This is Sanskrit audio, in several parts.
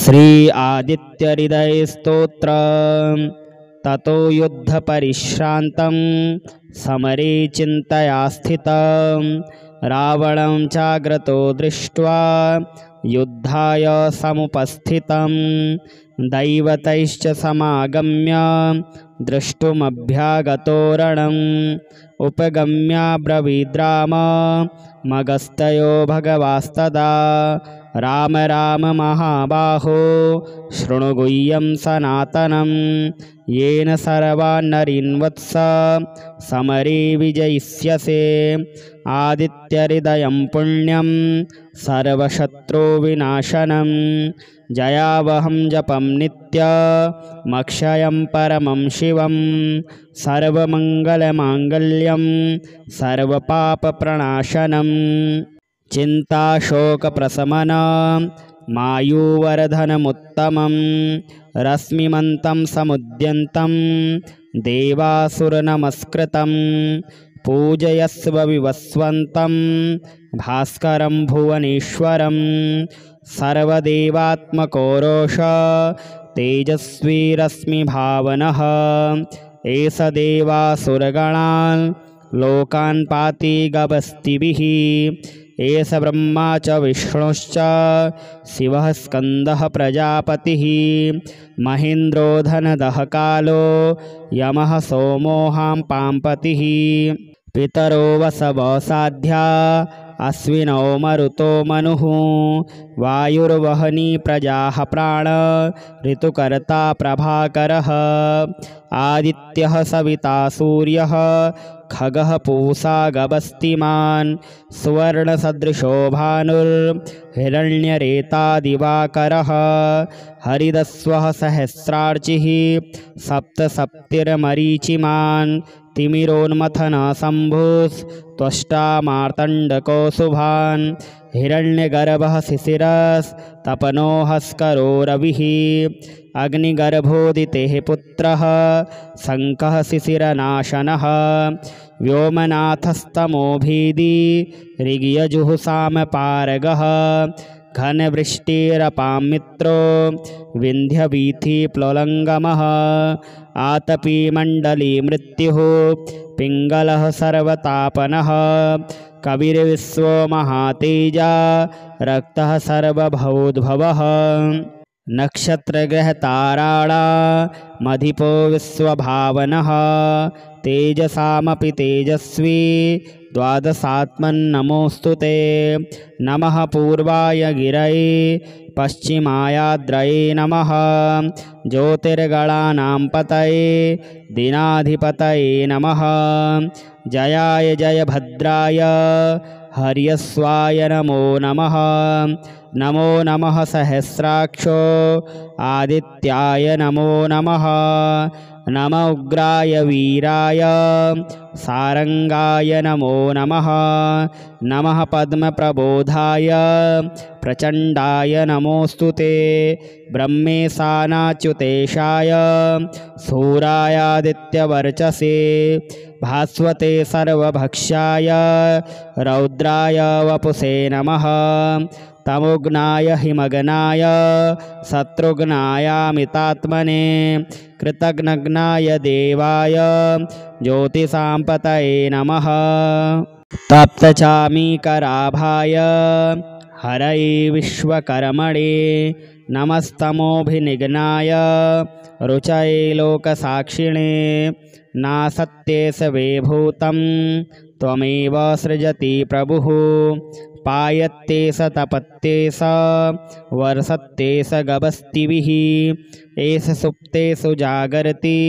श्री आदित्यहृदय स्तोत्र। ततो युद्ध परिश्रांतं समरे चिंतया स्थितं रावणं चाग्रतो दृष्ट्वा युद्धाय समुपस्थितं दैवतैश्च समागम्य द्रष्टुमभ्यागतो रणम् उपगम्याब्रवीद्राम मगस्तयो भगवास्तदा राम राम महाबाहो शृणु गुह्यं सनातनं येन सर्वान् नरीन् वत्स समरे विजयिष्यसे आदित्यहृदयं पुण्यं सर्वशत्रुविनाशनं जयावहं जपं नित्यमक्षयं परमं शिवं सर्वमङ्गलमाङ्गल्यं सर्वपापप्रणाशनं चिन्ताशोकप्रशमनं मायुवर्धनमुत्तमं रश्मिमन्तं समुद्यन्तं देवासुरनमस्कृतं पूजयस्व विवस्वन्तं भास्करं भुवनेश्वरं सर्वदेवात्मकोरोष तेजस्वी रश्मिभावनः एष देवासुरगणान् लोकान् पाति गभस्तिभिः एष ब्रह्मा च विष्णुश्च शिवः स्कन्दः प्रजापतिः महेन्द्रो धनदः कालो यमः सोमोऽहं पाम्पतिः पितरो वसवो साध्या अश्विनौ मरुतो मनुः वायुर्वहनी प्रजाः प्राण ऋतुकर्ता प्रभाकरः आदित्यः सविता सूर्यः खगः पूषा गभस्तिमान् सुवर्णसदृशो भानुर्हिरण्यरेता दिवाकरः हरिदस्वः सहस्रार्चिः सप्तसप्तिर्मरीचिमान् तिमिरोन्मथनशम्भुस्त्वष्टा मार्तण्डको शुभान् हिरण्यगर्भः शिशिरस्तपनो हस्करो रविः अग्निगर्भोदितेः पुत्रः शङ्खः शिशिरनाशनः व्योमनाथस्तमोभिदी ऋग्यजुःसामपारगः घनवृष्टिरपां मित्रो विन्ध्यवीथिप्लवङ्गमः आतपीमण्डली मृत्युः पिङ्गलः सर्वतापनः कविर्विश्वो महातेजा रक्तः सर्वभवोद्भवः नक्षत्रग्रहताराणामधिपो विश्वभावनः तेजसामपि तेजस्वी द्वादशात्मन्नमोऽस्तु ते नमः पूर्वाय गिरये पश्चिमायाद्रये नमः ज्योतिर्गणानां पतये दीनाधिपतये नमः जयाय जयभद्राय हर्यस्वाय नमो नमः नमो नमः सहस्राक्षो आदित्याय नमो नमः नम उग्राय वीराय सारंगाय नमो नमः नमः पद्मप्रबोधाय प्रचण्डाय नमोऽस्तु ते ब्रह्मेशानाच्युतेशाय सूरायादित्यवर्चसे भास्वते सर्वभक्ष्याय रौद्राय वपुषे नमः तमोघ्नाय हिमग्नाय शत्रुघ्नायामितात्मने कृतघ्नघ्नाय देवाय ज्योतिषां नमः तप्तचामीकराभाय हरये विश्वकर्मणे नमस्तमोभिनिघ्नाय रुचये लोकसाक्षिणे नासत्ये सवेभूतं त्वमेव सृजति प्रभुः पायत्ते स तपत्ते स वर्षत्ते स गभस्तिभिः एष सुप्तेषु जागर्ति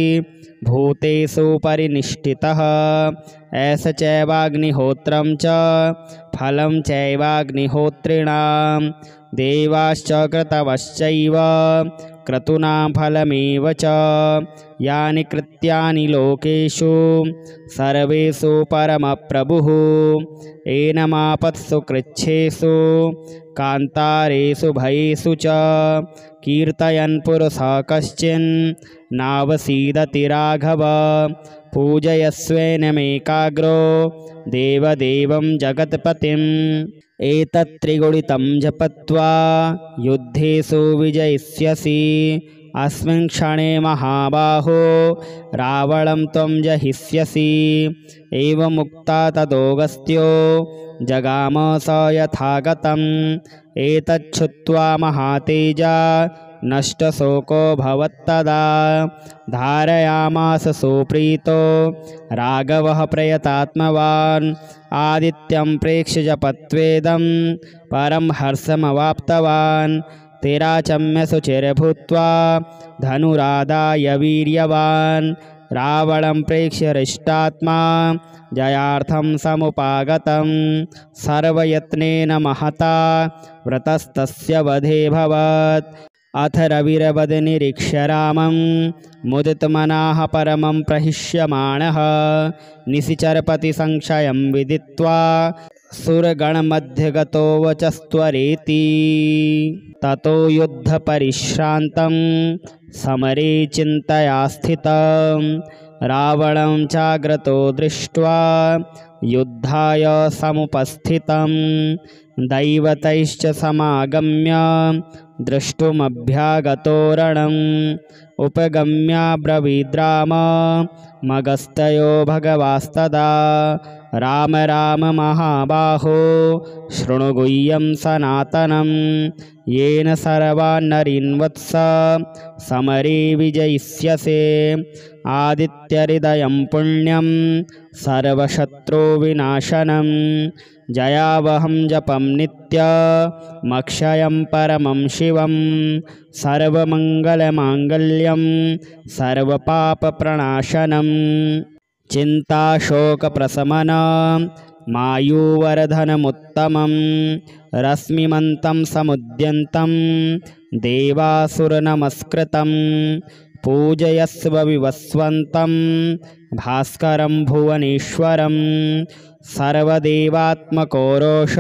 भूतेषु परिनिष्ठितः एष चैवाग्निहोत्रं च फलं चैवाग्निहोत्रिणां देवाश्च क्रतवश्चैव क्रतूनां फलमेव च यानि कृत्यानि लोकेषु सर्वेषु परमप्रभुः एनमापत्सु कृच्छेषु कान्तारेषु भयेषु च कीर्तयन् पुरुषः कश्चिन् नावसीदति राघव पूजयस्वेनमेकाग्रो देवदेवं जगत्पतिं एतत्त्रिगुणितं जपत्वा युद्धेषु विजयिष्यसि। अस्मिन् क्षणे महाबाहो रावणं त्वं जहिष्यसि। एवमुक्ता तदोऽगस्त्यो जगाम स यथागतम्। एतच्छ्रुत्वा महातेजा नष्टशोको भवत्तदा। धारयामास सुप्रीतो राघवः प्रयतात्मवान्। आदित्यं प्रेक्ष्य जपत्वेदं परं हर्षमवाप्तवान्। तिराचम्य शुचिर्भूत्वा धनुरादाय वीर्यवान्। रावणं प्रेक्ष्य हृष्टात्मा जयार्थं समुपागतं। सर्वयत्नेन महता व्रतस्तस्य वधेऽभवत्। अथ रविर्वदनिरीक्ष्य रामं मुदितमनाः परमं प्रहिष्यमाणः। निशिचरपतिसंशयं विदित्वा सुरगणमध्यगतो वचस्त्वरेति। ततो युद्धपरिश्रान्तं समरे चिन्तया स्थितं। रावणं चाग्रतो दृष्ट्वा युद्धाय समुपस्थितं। दैवतैश्च समागम्य द्रष्टुमभ्यागतो रणम्। उपगम्याब्रवीद्राम मगस्तयो भगवास्तदा। राम राम महाबाहो शृणु गुह्यं सनातनं। येन सर्वान्नरीन् वत्स समरे विजयिष्यसे। आदित्यहृदयं पुण्यं सर्वशत्रुविनाशनं। जयावहं जपं नित्यमक्षयं परमं शिवं। सर्वमङ्गलमाङ्गल्यं सर्वपापप्रणाशनं। चिन्ताशोकप्रशमनं मायुवर्धनमुत्तमं। रश्मिमन्तं समुद्यन्तं देवासुरनमस्कृतं। पूजयस्व विवस्वन्तं भास्करं भुवनेश्वरं। सर्वदेवात्मकोरोष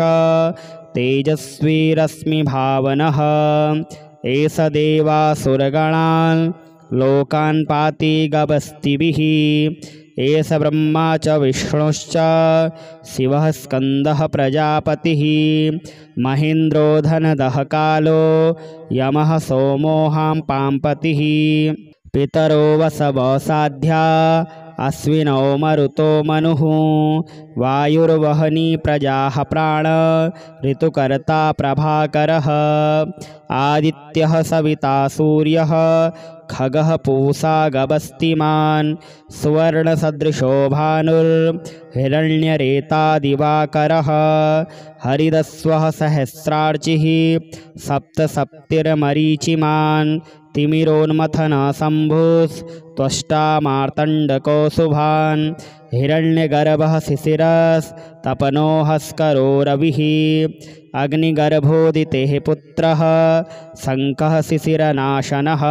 तेजस्वी रश्मिभावनः। एष देवासुरगणान् लोकान् पाति गभस्तिभिः। एष ब्रह्मा च विष्णुश्च शिवः स्कन्दः प्रजापतिः। महेन्द्रो धनदः कालो यमः सोमोऽहां पाम्पतिः। पितरो वसवो साध्या अश्विनौ मरुतो मनुः। वायुर्वहनी प्रजाः प्राण ऋतुकर्ता प्रभाकरः। आदित्यः सविता सूर्यः खगः पूषा गभस्तिमान्। सुवर्णसदृशो भानुर्हिरण्यरेता दिवाकरः। हरिदस्वः सहस्रार्चिः सप्तसप्तिर्मरीचिमान्। तिमिरोन्मथनशम्भुस्त्वष्टा मार्तण्डको शुभान्। हिरण्यगर्भः शिशिरस्तपनो हस्करो रविः। अग्निगर्भोदितेः पुत्रः शङ्खः शिशिरनाशनः।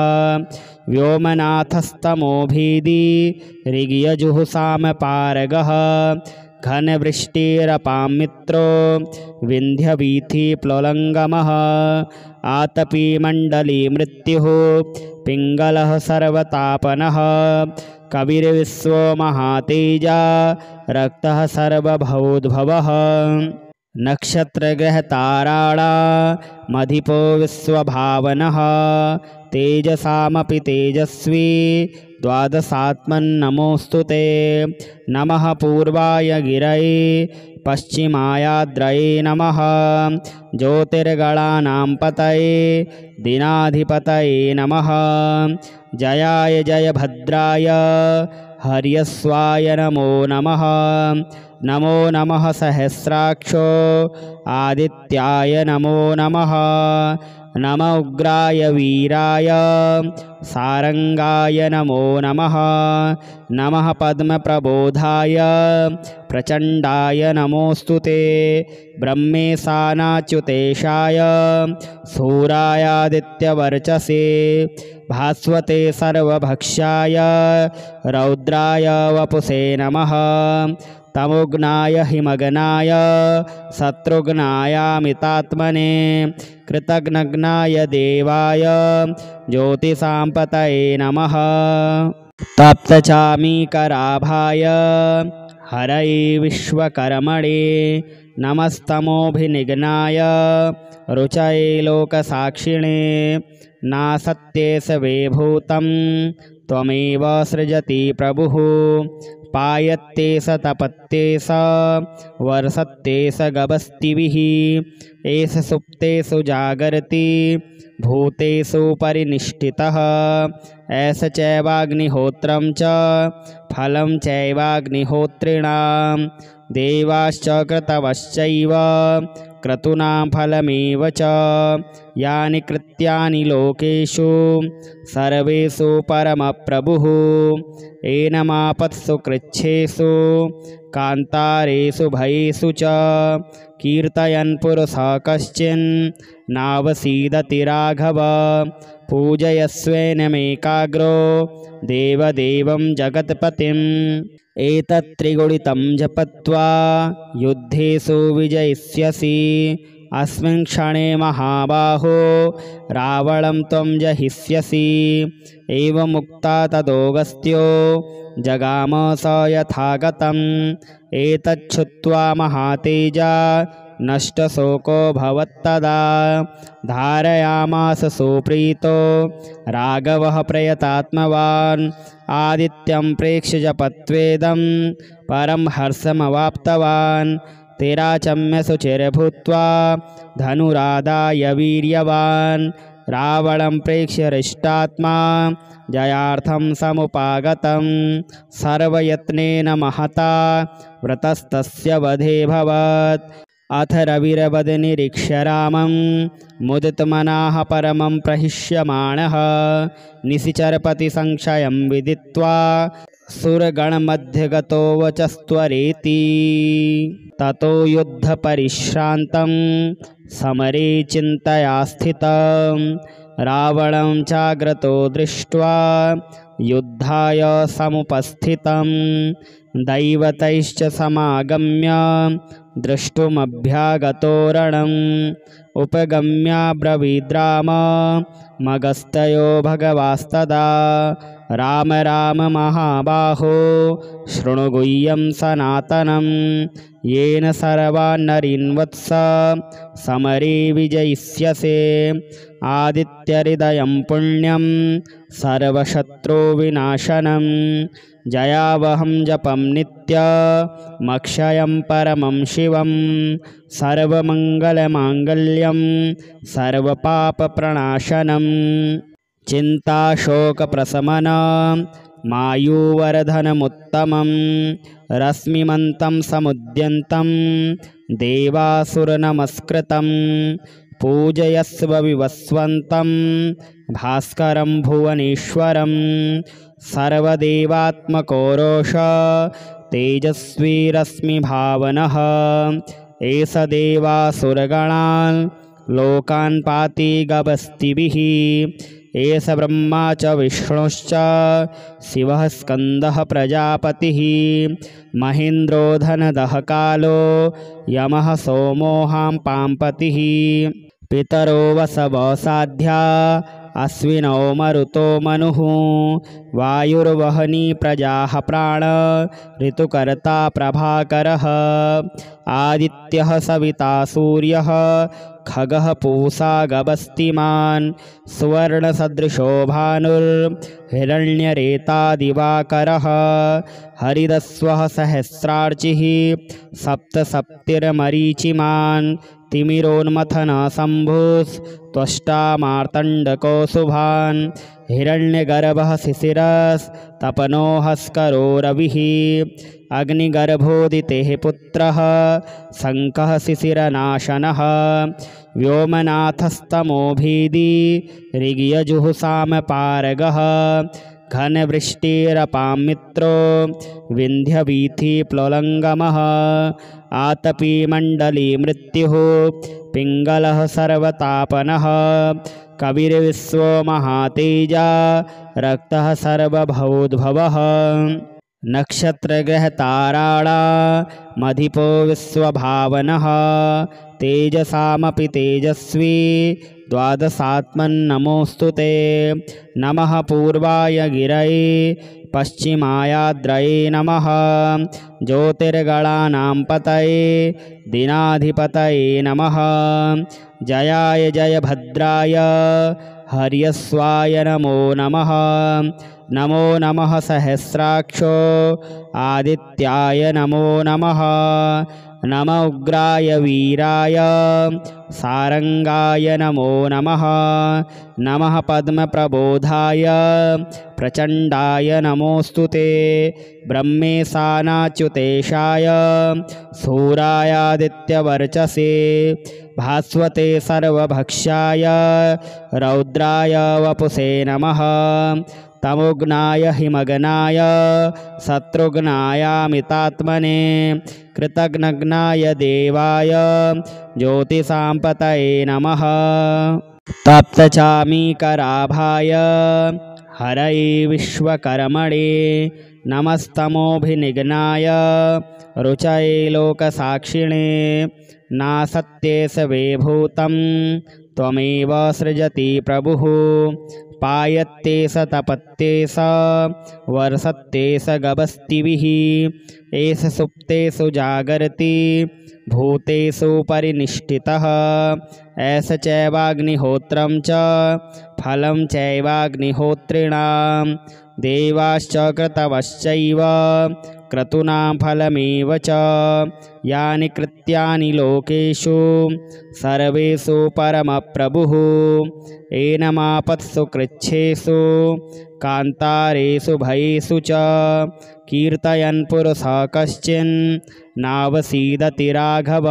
व्योमनाथस्तमोभिदी ऋग्यजुःसामपारगः। घनवृष्टिरपां मित्रो विन्ध्यवीथिप्लवङ्गमः। आतपी मण्डली मृत्युः पिङ्गलः सर्वतापनः। कविर्विश्वो महातेजा रक्तः सर्वभवोद्भवः। नक्षत्रग्रहताराणामधिपो विश्वभावनः। तेजसामपि तेजस्वी द्वादशात्मन्नमोऽस्तु ते। नमः पूर्वाय गिरये पश्चिमायाद्रये नमः। ज्योतिर्गणानां पतये दिनाधिपतये नमः। जयाय जयभद्राय हर्यस्वाय नमो नमः। नमो नमः सहस्राक्षो आदित्याय नमो नमः। नम उग्राय वीराय सारंगाय नमो नमः। नमः पद्मप्रबोधाय प्रचण्डाय नमोऽस्तु ते। ब्रह्मेशानाच्युतेशाय सूरायादित्यवर्चसे। भास्वते सर्वभक्ष्याय रौद्राय वपुषे नमः। तमोघ्नाय हिमग्नाय शत्रुघ्नायामितात्मने। कृतघ्नघ्नाय देवाय ज्योतिषां नमः। तप्तचामीकराभाय हरये विश्वकर्मणे नमस्तमोभिनिघ्नाय रुचये लोकसाक्षिणे नासत्ये सवेभूतं त्वमेव सृजति प्रभुः पायत्ते स तपत्ते स वर्षत्ते स गभस्तिभिः एष सुप्तेषु जागर्ति भूतेषु परिनिष्ठितः एष चैवाग्निहोत्रं च फलं चैवाग्निहोत्रिणां देवाश्च क्रतवश्चैव क्रतूनां फलमेव च यानि कृत्यानि लोकेषु सर्वेषु परमप्रभुः एनमापत्सु कृच्छ्रेषु कान्तारेषु भयेषु च कीर्तयन् पुरुषः कश्चिन् नावसीदति राघव पूजयस्वेनमेकाग्रो देवदेवं जगत्पतिम् एतत् त्रिगुणितं जपत्वा युद्धेषु विजयिष्यसि अस्मिन् क्षणे महाबाहो रावणं त्वं जहिष्यसि एवमुक्ता तदोऽगस्त्यो जगाम स यथागतम् एतच्छ्रुत्वा महातेजा नष्टशोको भवत्तदा धारयामास सुप्रीतो राघवः प्रयतात्मवान् आदित्यं प्रेक्ष्य जपत्वेदं परं हर्षमवाप्तवान् तेराचम्य सुचिर्भूत्वा धनुरादाय वीर्यवान् रावणं प्रेक्ष्य हृष्टात्मा जयार्थं समुपागतं सर्वयत्नेन महता व्रतस्तस्य वधेऽभवत् अथ रविरवदनिरीक्ष्य रामं मुदितमनाः परमं प्रहिष्यमाणः निशिचरपतिसंशयं विदित्वा सुरगणमध्यगतो वचस्त्वरेति ततो युद्धपरिश्रान्तं समरे चिन्तया स्थितं रावणं चाग्रतो दृष्ट्वा युद्धाय समुपस्थितं दैवतैश्च समागम्य द्रष्टुमभ्यागतो रणम् उपगम्याब्रवीद्राम मगस्तयो भगवास्तदा राम राम महाबाहो शृणु गुह्यं सनातनं येन सर्वान्नरीन्वत्स समरे विजयिष्यसे आदित्यहृदयं पुण्यं सर्वशत्रुविनाशनं जयावहं जपं नित्यमक्षयं परमं शिवं सर्वमङ्गलमाङ्गल्यं सर्वपापप्रणाशनं चिन्ताशोकप्रशमनं मायुवर्धनमुत्तमं रश्मिमन्तं समुद्यन्तं देवासुरनमस्कृतं पूजयस्व विवस्वन्तं भास्करं भुवनेश्वरं सर्वदेवात्मकोरोष तेजस्वी रश्मिभावनः एष देवासुरगणान् लोकान् पाति गभस्तिभिः एष ब्रह्मा च विष्णुश्च शिवः स्कन्दः प्रजापतिः महेन्द्रो धनदः कालो यमः सोमोऽहां पाम्पतिः पितरो वसवसाध्या अश्विनौ मरुतो मनुः वायुर्वहनी प्रजाः प्राण ऋतुकर्ता प्रभाकरः आदित्यः सविता सूर्यः खगः पूषा गभस्तिमान् सुवर्णसदृशो भानुर्हिरण्यरेता दिवाकरः हरिदस्वः सहस्रार्चिः सप्तसप्तिर्मरीचिमान् तिमिरोन्मथनशम्भुस्त्वष्टा मार्तण्डको शुभान् हिरण्यगर्भः शिशिरस्तपनो हस्करो रविः अग्निगर्भोदितेः पुत्रः शङ्खः शिशिरनाशनः व्योमनाथस्तमोभिदी ऋग्यजुःसामपारगः घनवृष्टिरपां मित्रो विन्ध्यवीथिप्लवङ्गमः आतपीमण्डली मृत्युः पिङ्गलः सर्वतापनः कविर्विश्वो महातेजा रक्तः सर्वभवोद्भवः नक्षत्रग्रहताराणामधिपो विश्वभावनः तेजसामपि तेजस्वी द्वादशात्मन्नमोऽस्तु ते। नमः पूर्वाय गिरये पश्चिमायाद्रये नमः। ज्योतिर्गणानां पतये दीनाधिपतये नमः। जयाय जयभद्राय हर्यस्वाय नमो नमः। नमो नमः सहस्राक्षो आदित्याय नमो नमः। नम उग्राय वीराय सारंगाय नमो नमः। नमः पद्मप्रबोधाय प्रचण्डाय नमोऽस्तु ते। ब्रह्मेशानाच्युतेशाय सूरायादित्यवर्चसे भास्वते सर्वभक्षाय रौद्राय वपुषे नमः। तमोघ्नाय हिमग्नाय शत्रुघ्नायामितात्मने कृतघ्नाय देवाय ज्योतिषां नमः। तप्तचामीकराभाय हरये विश्वकर्मणे नमस्तमोभिनिघ्नाय रुचये लोकसाक्षिणे। नासत्ये स वेभूतं त्वमेव सृजति प्रभुः। पायत्ते स तपत्ते स वर्षत्ते स गभस्तिभिः। एष सुप्तेषु जागर्ति भूतेषु परिनिष्ठितः। एष चैवाग्निहोत्रं च फलं चैवाग्निहोत्रिणां। देवाश्च क्रतवश्चैव क्रतूनां फलमेव च। यानि कृत्यानि लोकेषु सर्वेषु परमप्रभुः। एनमापत्सु कृच्छ्रेषु कान्तारेषु भयेषु च। कीर्तयन् पुरुषः कश्चिन् नावसीदति राघव।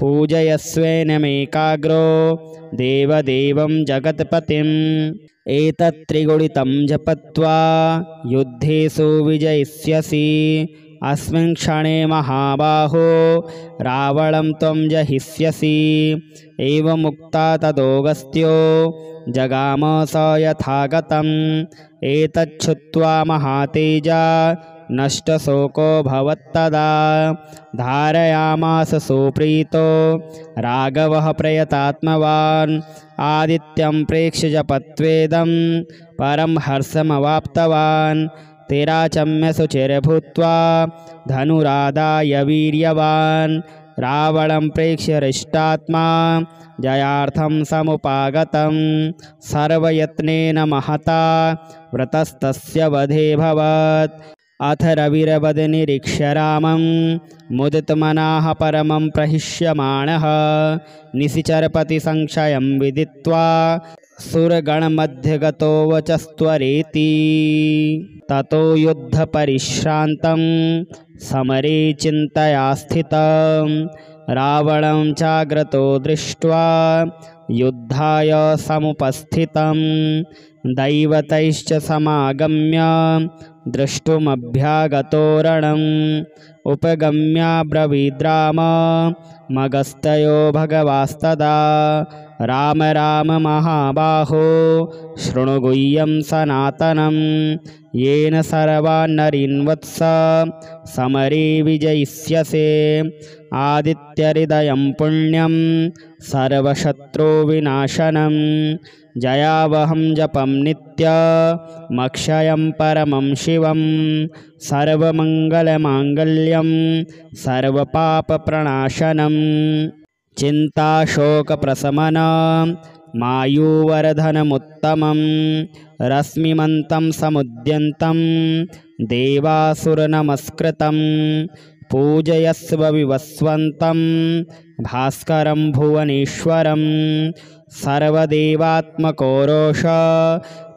पूजयस्वेनमेकाग्रो देवदेवं जगत्पतिम्। एतत्त्रिगुणितं जपत्वा युद्धेषु विजयिष्यसि। अस्मिन् क्षणे महाबाहो रावणं त्वं जहिष्यसि। एवमुक्ता तदोऽगस्त्यो जगाम स यथागतम्। एतच्छ्रुत्वा महातेजा नष्टशोको भवत्तदा। धारयामास सुप्रीतो राघवः प्रयतात्मवान्। आदित्यं प्रेक्ष्य जपत्वेदं परं हर्षमवाप्तवान्। तिराचम्य शुचिर्भूत्वा धनुरादाय वीर्यवान्। रावणं प्रेक्ष्य हृष्टात्मा जयार्थं समुपागतं। सर्वयत्नेन महता व्रतस्तस्य वधेऽभवत्। अथ रविर्वदनिरीक्ष्य रामं मुदितमनः परमं प्रहिष्यमाणः। निशिचरपतिसंशयं विदित्वा सुरगणमध्यगतो वचस्त्वरेति। ततो युद्धपरिश्रान्तं समरे चिन्तया स्थितं। रावणं चाग्रतो दृष्ट्वा युद्धाय समुपस्थितं। दैवतैश्च समागम्य द्रष्टुमभ्यागतो रणम्। उपगम्याब्रवीद्राम मगस्तयो भगवास्तदा। राम राम महाबाहो शृणु गुह्यं सनातनं। येन सर्वान्नरीन् वत्स समरे विजयिष्यसे। आदित्यहृदयं पुण्यं सर्वशत्रुविनाशनं। जयावहं जपं नित्यमक्षयं परमं शिवं। सर्वमङ्गलमाङ्गल्यं सर्वपापप्रणाशनं। चिन्ताशोकप्रशमनं मायुवर्धनमुत्तमं। रश्मिमन्तं समुद्यन्तं देवासुरनमस्कृतं। पूजयस्व विवस्वन्तं भास्करं भुवनेश्वरं। सर्वदेवात्मकोरोष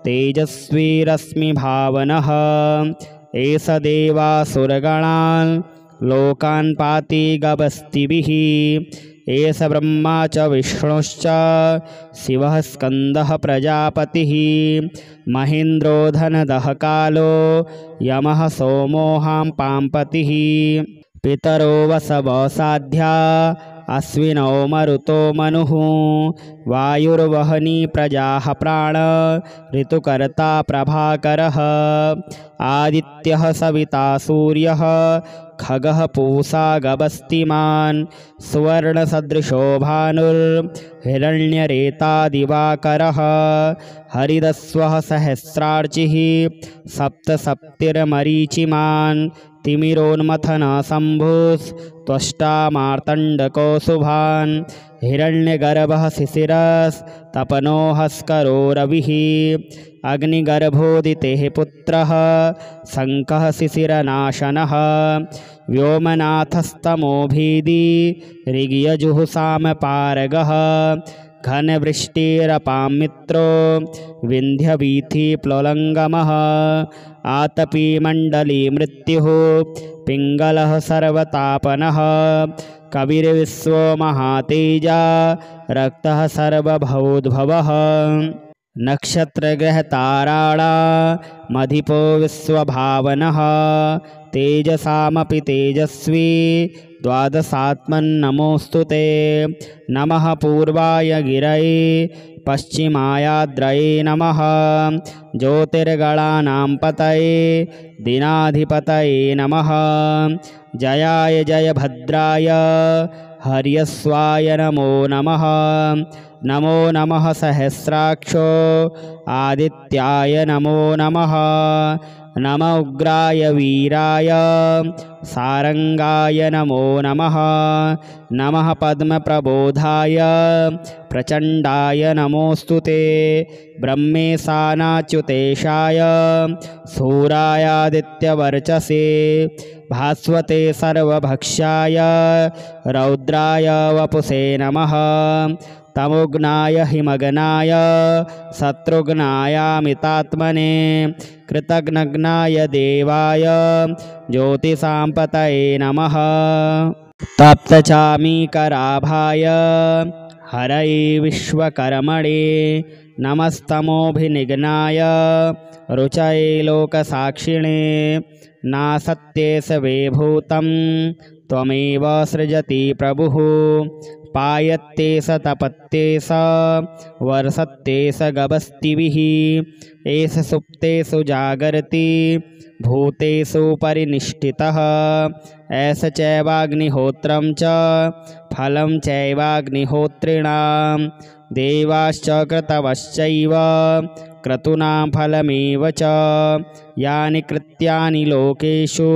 तेजस्वी रश्मिभावनः। एष देवासुरगणान् लोकान् पाति गभस्तिभिः। एष ब्रह्मा च विष्णुश्च शिवः स्कन्दः प्रजापतिः। महेन्द्रो धनदः कालो यमः सोमोऽहं पाम्पतिः। पितरो वसवो साध्या अश्विनौ मरुतो मनुः वायुर्वहनी प्रजाः प्राण ऋतुकर्ता प्रभाकरः आदित्यः सविता सूर्यः खगः पूषा गभस्तिमान् सुवर्णसदृशो भानुर्हिरण्यरेता दिवाकरः हरिदस्वः सहस्रार्चिः सप्तसप्तिर्मरीचिमान् तिमिरोन्मथनशम्भुस्त्वष्टा मार्तण्डको शुभान् हिरण्यगर्भः शिशिरस्तपनो हस्करो रविः अग्निगर्भोदितेः पुत्रः शङ्खः शिशिरनाशनः व्योमनाथस्तमोभिदी ऋग्यजुःसामपारगः घनवृष्टिरपां मित्रो विन्ध्यवीथिप्लवङ्गमः आतपीमण्डली मृत्युः पिङ्गलः सर्वतापनः कविर्विश्वो महातेजा रक्तः सर्वभवोद्भवः नक्षत्रग्रहताराणामधिपो विश्वभावनः तेजसामपि तेजस्वी द्वादशात्मन्नमोऽस्तु ते नमः पूर्वाय गिरये पश्चिमायाद्रये नमः ज्योतिर्गणानां पतये दीनाधिपतये नमः जयाय जयभद्राय हर्यस्वाय नमो नमः नमो नमः सहस्राक्षो आदित्याय नमो नमः नम उग्राय वीराय सारंगाय नमो नमः नमः पद्मप्रबोधाय प्रचण्डाय नमोऽस्तु ते ब्रह्मेशानाच्युतेशाय सूरायादित्यवर्चसे भास्वते सर्वभक्षाय रौद्राय वपुषे नमः तमोघ्नाय हिमग्नाय शत्रुघ्नायामितात्मने कृतघ्नघ्नाय देवाय ज्योतिषां नमः तप्तचामीकराभाय हरये विश्वकर्मणे नमस्तमोभिनिघ्नाय रुचये लोकसाक्षिणे नासत्ये सवेभूतं त्वमेव सृजति प्रभुः पायत्ते स तपत्ते स वर्षत्ते स गभस्तिभिः एष सुप्तेषु जागर्ति भूतेषु परिनिष्ठितः एष चैवाग्निहोत्रं च फलं चैवाग्निहोत्रिणां देवाश्च क्रतवश्चैव क्रतूनां फलमेव च यानि कृत्यानि लोकेषु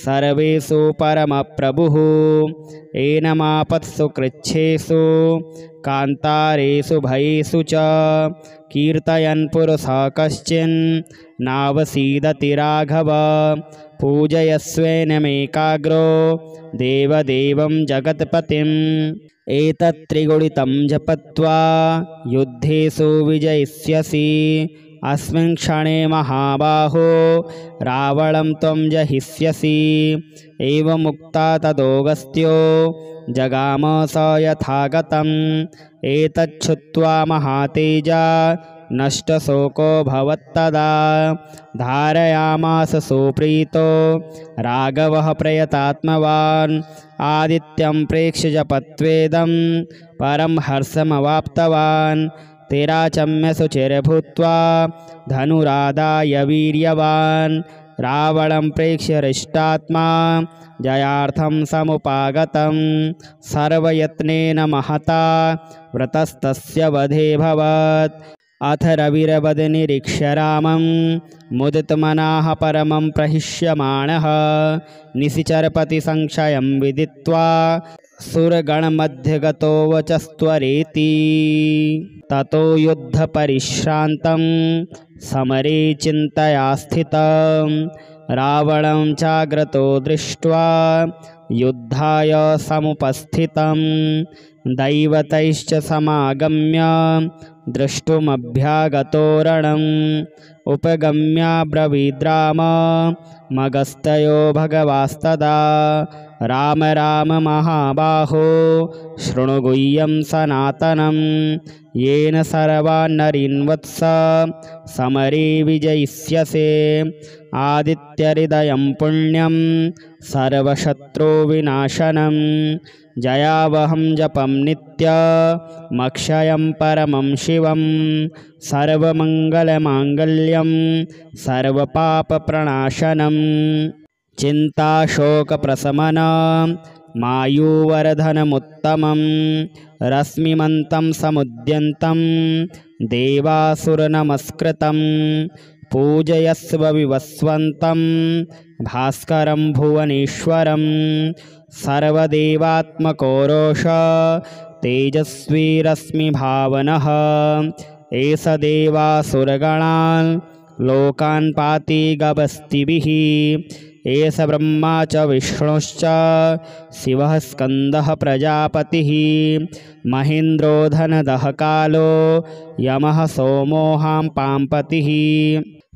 सर्वेषु परमप्रभुः एनमापत्सु कृच्छ्रेषु कान्तारेषु भयेषु च कीर्तयन् पुरुषः कश्चिन् नावसीदति राघव पूजयस्वेनमेकाग्रो देवदेवं जगत्पतिम् एतत्त्रिगुणितं जपत्वा युद्धेषु विजयिष्यसि अस्मिन् क्षणे महाबाहो रावणं त्वं जहिष्यसि एवमुक्ता तदोऽगस्त्यो जगाम स यथागतम् एतच्छ्रुत्वा महातेजा नष्टशोको भवत्तदा धारयामास सुप्रीतो राघवः प्रयतात्मवान् आदित्यं प्रेक्ष्य जपत्वेदं परं हर्षमवाप्तवान् तेराचम्य शुचिर्भूत्वा धनुरादाय वीर्यवान् रावणं प्रेक्ष्य हृष्टात्मा जयार्थं समुपागतं सर्वयत्नेन महता व्रतस्तस्य वधे भवत् अथ रविरवदनिरीक्ष्य रामं मुदितमनाः परमं प्रहिष्यमाणः निशिचरपतिसंशयं विदित्वा सुरगणमध्यगतो वचस्त्वरेति ततो युद्धपरिश्रान्तं समरे चिन्तया स्थितं रावणं चाग्रतो दृष्ट्वा युद्धाय समुपस्थितं दैवतैश्च समागम्य द्रष्टुमभ्यागतो रणम् उपगम्याब्रवीद्राम मगस्तयो भगवास्तदा राम राम महाबाहो शृणु गुह्यं सनातनं येन सर्वान्नरीन् वत्स समरे विजयिष्यसे आदित्यहृदयं पुण्यं सर्वशत्रुविनाशनं जयावहं जपं नित्यमक्षयं परमं शिवं सर्वमङ्गलमाङ्गल्यं सर्वपापप्रणाशनं चिन्ताशोकप्रशमनं मायुवर्धनमुत्तमं रश्मिमन्तं समुद्यन्तं देवासुरनमस्कृतं पूजयस्व विवस्वन्तं भास्करं भुवनेश्वरं सर्वदेवात्मकोरोष तेजस्वी रश्मिभावनः एष देवासुरगणान् लोकान् पाति गभस्तिभिः एष ब्रह्मा च विष्णुश्च शिवः स्कन्दः प्रजापतिः महेन्द्रो धनदः कालो यमः सोमोऽहं पाम्पतिः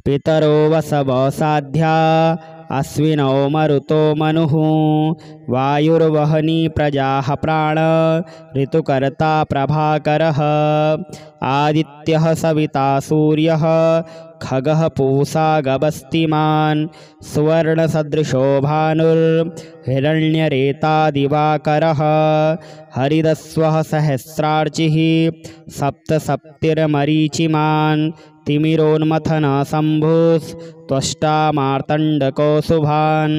पितरो वसवसाध्या अश्विनौ मरुतो मनुः वायुर्वहनी प्रजाः प्राण ऋतुकर्ता प्रभाकरः आदित्यः सविता सूर्यः खगः पूषा गभस्तिमान् सुवर्णसदृशो भानुर्हिरण्यरेता दिवाकरः हरिदस्वः सहस्रार्चिः सप्तसप्तिर्मरीचिमान् तिमिरोन्मथनशम्भुस्त्वष्टा मार्तण्डको शुभान्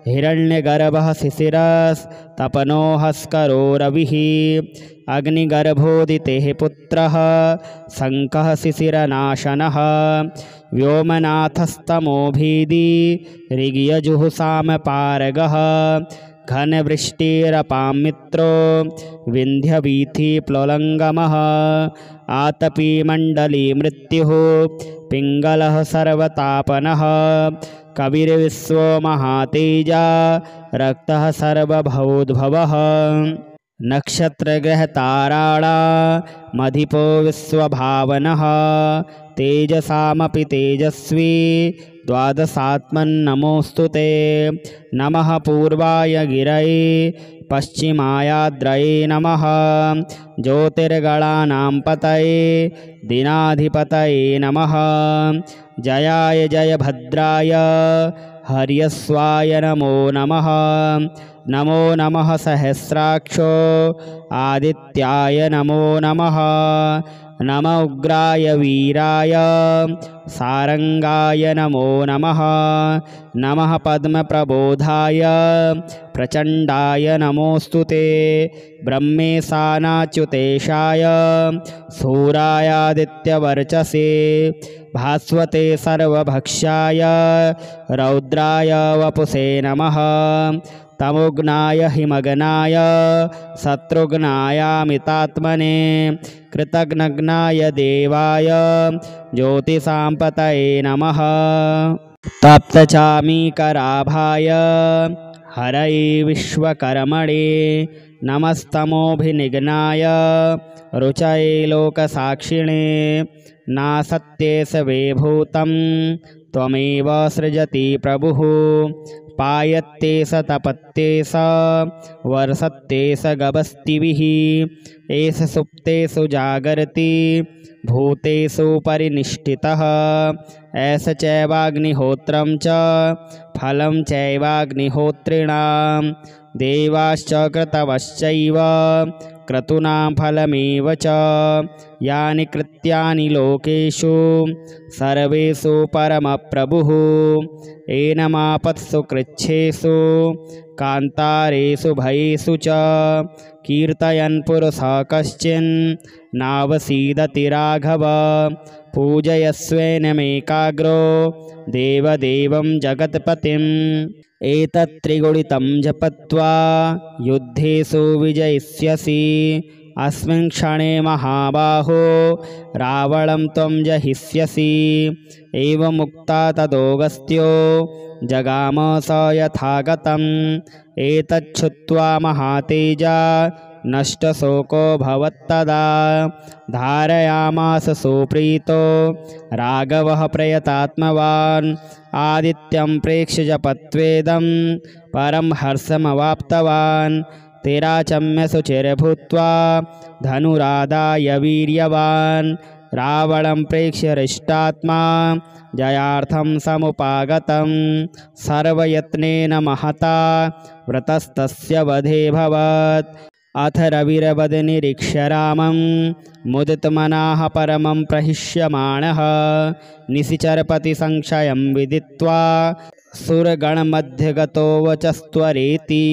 हिरण्यगर्भः शिशिरस्तपनो हस्करो रविः अग्निगर्भोदितेः पुत्रः शङ्खः शिशिरनाशनः व्योमनाथस्तमोभिदी ऋग्यजुःसामपारगः घनवृष्टिरपां मित्रो विन्ध्यवीथिप्लवङ्गमः आतपीमण्डली मृत्युः पिङ्गलः सर्वतापनः कविर्विश्वो महातेजा रक्तः सर्वभवोद्भवः नक्षत्रग्रहताराणामधिपो विश्वभावनः तेजसामपि तेजस्वी द्वादशात्मन्नमोऽस्तु ते नमः पूर्वाय गिरये पश्चिमायाद्रये नमः ज्योतिर्गणानां पतये दीनाधिपतये नमः जयाय जयभद्राय हर्यस्वाय नमो नमः नमो नमः सहस्राक्षो आदित्याय नमो नमः नम उग्राय वीराय सारंगाय नमो नमः नमः पद्मप्रबोधाय प्रचण्डाय नमोऽस्तु ते ब्रह्मेशानाच्युतेशाय सूरायादित्यवर्चसे भास्वते सर्वभक्षाय रौद्राय वपुषे नमः तमोघ्नाय हिमग्नाय शत्रुघ्नायामितात्मने कृतघ्नघ्नाय देवाय ज्योतिषां नमः तप्तचामीकराभाय हरये विश्वकर्मणे नमस्तमोभिनिघ्नाय रुचये लोकसाक्षिणे नासत्ये सवेभूतं त्वमेव सृजति प्रभुः पायत्ते स तपत्ते स वर्षत्ते स गभस्तिभिः एष सुप्तेषु जागर्ति भूतेषु परिनिष्ठितः एष चैवाग्निहोत्रं च फलं चैवाग्निहोत्रिणां देवाश्च क्रतवश्चैव क्रतूनां फलमेव च यानि कृत्यानि लोकेषु सर्वेषु परमप्रभुः एनमापत्सु कृच्छेषु कान्तारेषु भयेषु च कीर्तयन् पुरुषः कश्चिन् नावसीदति राघव पूजयस्वेनमेकाग्रो देवदेवं जगत्पतिम् एतत्त्रिगुणितं जपत्वा युद्धेषु विजयिष्यसि अस्मिन् क्षणे महाबाहो रावणं त्वं जहिष्यसि एवमुक्ता तदोऽगस्त्यो जगाम स यथागतम् एतच्छ्रुत्वा महातेजा नष्टशोको भवत्तदा धारयामास सुप्रीतो राघवः प्रयतात्मवान् आदित्यं प्रेक्ष्य जपत्वेदं परं हर्षमवाप्तवान् तेराचम्य सुचिर्भूत्वा धनुरादाय वीर्यवान् रावणं प्रेक्ष्य हृष्टात्मा जयार्थं समुपागतं सर्वयत्नेन महता व्रतस्तस्य वधेऽभवत्। अथ रविरवदनिरीक्ष्य रामं मुदितमनाः परमं प्रहिष्यमाणः निशिचरपति संशयं विदित्वा सुरगणमध्यगतो वचस्त्वरेति।